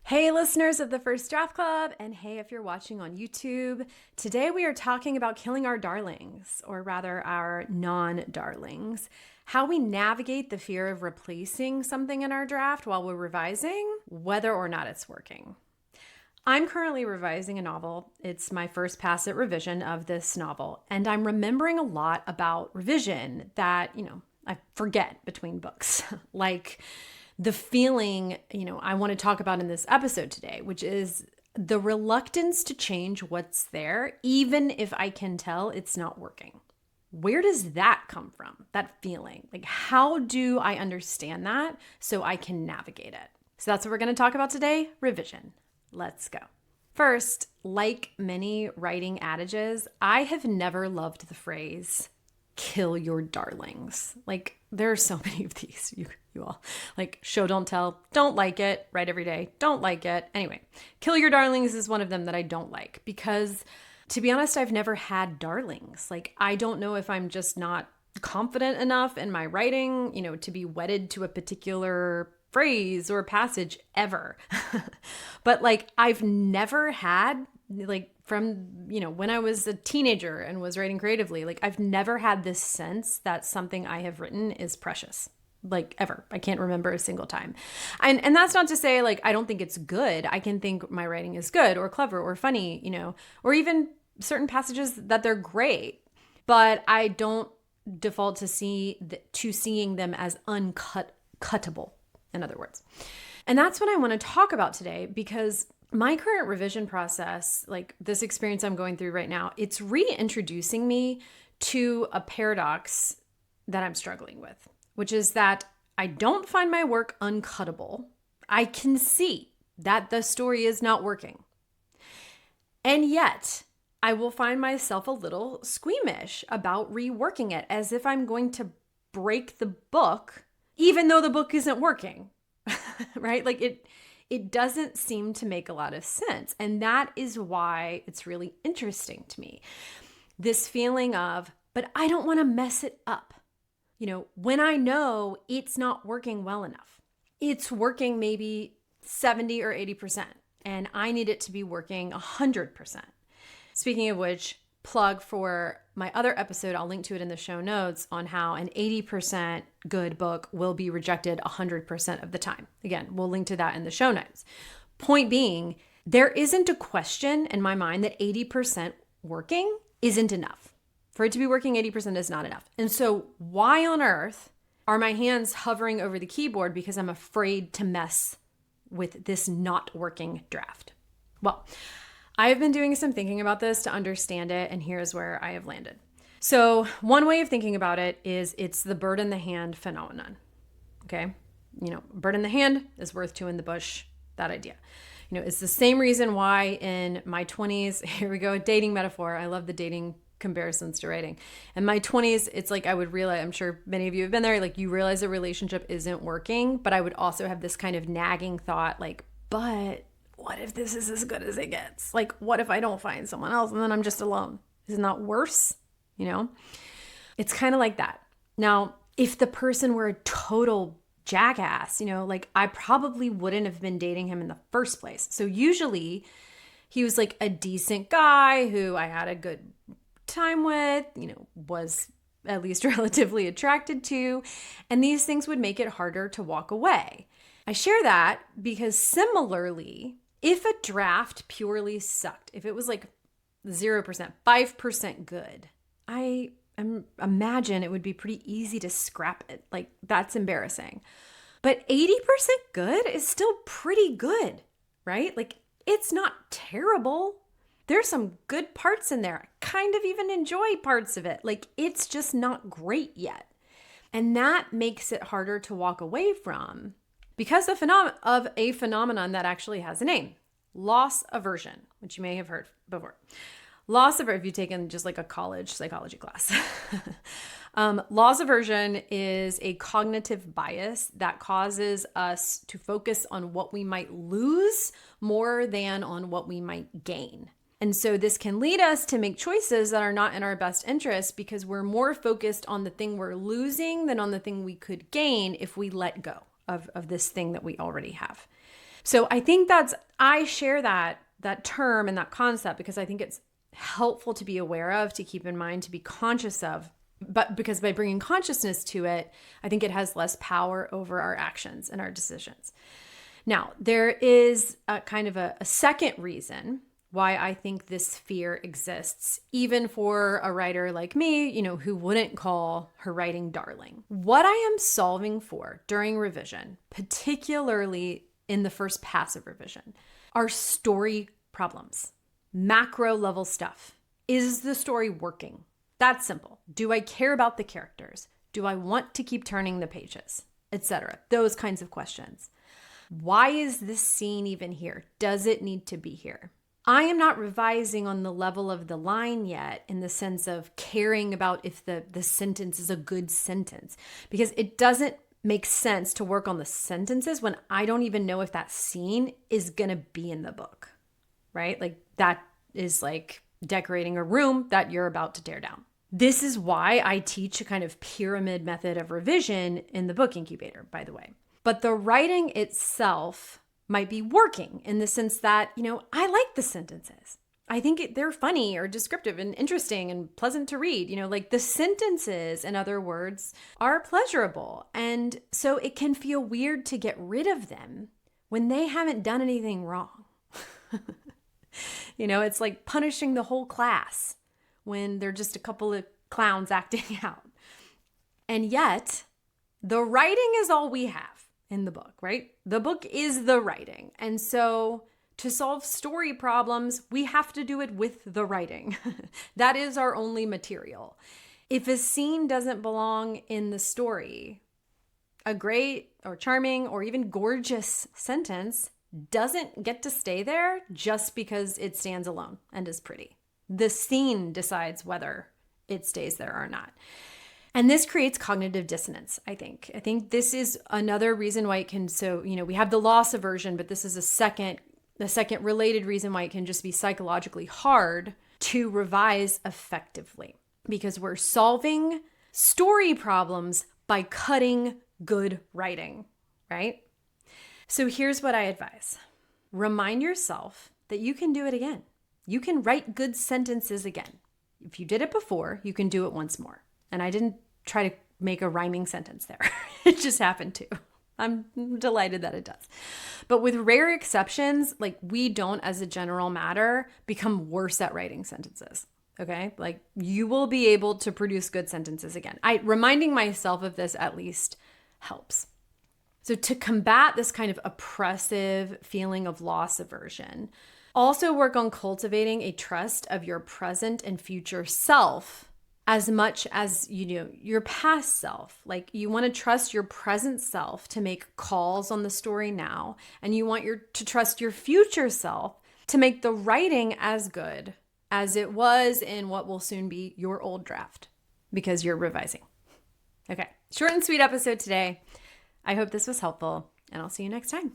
Hey, listeners of the First Draft Club, and hey, if you're watching on YouTube. Today we are talking about killing our darlings, or rather our non-darlings, how we navigate the fear of replacing something in our draft while we're revising, whether or not it's working. I'm currently revising a novel. It's my first pass at revision of this novel, and I'm remembering a lot about revision that, I forget between books. Like the feeling, I want to talk about in this episode today, which is the reluctance to change what's there, even if I can tell it's not working. Where does that come from? That feeling? Like, how do I understand that so I can navigate it? So that's what we're going to talk about today, revision. Let's go. First, like many writing adages, I have never loved the phrase, kill your darlings. Like, there are so many of these, you all. Like, show, don't tell, don't like it, write every day, don't like it. Anyway, kill your darlings is one of them that I don't like because, to be honest, I've never had darlings. Like, I don't know if I'm just not confident enough in my writing, to be wedded to a particular phrase or passage ever. But like, I've never had, like, from, when I was a teenager and was writing creatively, like, I've never had this sense that something I have written is precious. Like, ever. I can't remember a single time. And that's not to say, like, I don't think it's good. I can think my writing is good or clever or funny, or even certain passages that they're great. But I don't default to seeing them as cuttable, in other words. And that's what I want to talk about today, because my current revision process, like this experience I'm going through right now, it's reintroducing me to a paradox that I'm struggling with, which is that I don't find my work uncuttable. I can see that the story is not working. And yet, I will find myself a little squeamish about reworking it, as if I'm going to break the book, even though the book isn't working, right? Like, it doesn't seem to make a lot of sense. And that is why it's really interesting to me. This feeling of, but I don't want to mess it up. When I know it's not working well enough, it's working maybe 70 or 80%, and I need it to be working 100%. Speaking of which, plug for my other episode, I'll link to it in the show notes, on how an 80% good book will be rejected 100% of the time. Again, we'll link to that in the show notes. Point being, there isn't a question in my mind that 80% working isn't enough. For it to be working, 80% is not enough. And so why on earth are my hands hovering over the keyboard because I'm afraid to mess with this not working draft? Well, I have been doing some thinking about this to understand it, and here's where I have landed. So one way of thinking about it is it's the bird in the hand phenomenon. Okay? Bird in the hand is worth two in the bush, that idea. It's the same reason why in my 20s, here we go, a dating metaphor. I love the dating comparisons to writing. In my 20s, it's like I would realize, I'm sure many of you have been there, like you realize a relationship isn't working, but I would also have this kind of nagging thought, like, but what if this is as good as it gets? Like, what if I don't find someone else and then I'm just alone? Isn't that worse? It's kind of like that. Now, if the person were a total jackass, like I probably wouldn't have been dating him in the first place. So usually he was like a decent guy who I had a good time with, was at least relatively attracted to, and these things would make it harder to walk away. I share that because similarly, if a draft purely sucked, if it was like 0%, 5% good, I imagine it would be pretty easy to scrap it. Like, that's embarrassing. But 80% good is still pretty good, right? Like, it's not terrible. There's some good parts in there. I kind of even enjoy parts of it. Like, it's just not great yet. And that makes it harder to walk away from because of a phenomenon that actually has a name, loss aversion, which you may have heard before. Loss aversion, if you've taken just like a college psychology class. Loss aversion is a cognitive bias that causes us to focus on what we might lose more than on what we might gain. And so this can lead us to make choices that are not in our best interest because we're more focused on the thing we're losing than on the thing we could gain if we let go of this thing that we already have. So I share that term and that concept because I think it's helpful to be aware of, to keep in mind, to be conscious of. But because by bringing consciousness to it, I think it has less power over our actions and our decisions. Now, there is a kind of a second reason why I think this fear exists, even for a writer like me, who wouldn't call her writing darling. What I am solving for during revision, particularly in the first pass of revision, are story problems, macro level stuff. Is the story working? That's simple. Do I care about the characters? Do I want to keep turning the pages, etc.? Those kinds of questions. Why is this scene even here? Does it need to be here? I am not revising on the level of the line yet, in the sense of caring about if the sentence is a good sentence, because it doesn't make sense to work on the sentences when I don't even know if that scene is going to be in the book, right? Like that is like decorating a room that you're about to tear down. This is why I teach a kind of pyramid method of revision in the book incubator, by the way. But the writing itself might be working in the sense that, I like the sentences. I think they're funny or descriptive and interesting and pleasant to read. Like the sentences, in other words, are pleasurable. And so it can feel weird to get rid of them when they haven't done anything wrong. It's like punishing the whole class when they're just a couple of clowns acting out. And yet, the writing is all we have in the book, right? The book is the writing. And so to solve story problems, we have to do it with the writing. That is our only material. If a scene doesn't belong in the story, a great or charming or even gorgeous sentence doesn't get to stay there just because it stands alone and is pretty. The scene decides whether it stays there or not. And this creates cognitive dissonance, I think. I think this is another reason why it can, we have the loss aversion, but this is the second related reason why it can just be psychologically hard to revise effectively, because we're solving story problems by cutting good writing, right? So here's what I advise. Remind yourself that you can do it again. You can write good sentences again. If you did it before, you can do it once more. And I didn't try to make a rhyming sentence there. It just happened to. I'm delighted that it does. But with rare exceptions, like we don't, as a general matter, become worse at writing sentences. Okay? Like you will be able to produce good sentences again. Reminding myself of this at least helps. So to combat this kind of oppressive feeling of loss aversion, also work on cultivating a trust of your present and future self as much as your past self. Like you want to trust your present self to make calls on the story now, and you want to trust your future self to make the writing as good as it was in what will soon be your old draft, because you're revising. Okay, short and sweet episode today. I hope this was helpful, and I'll see you next time.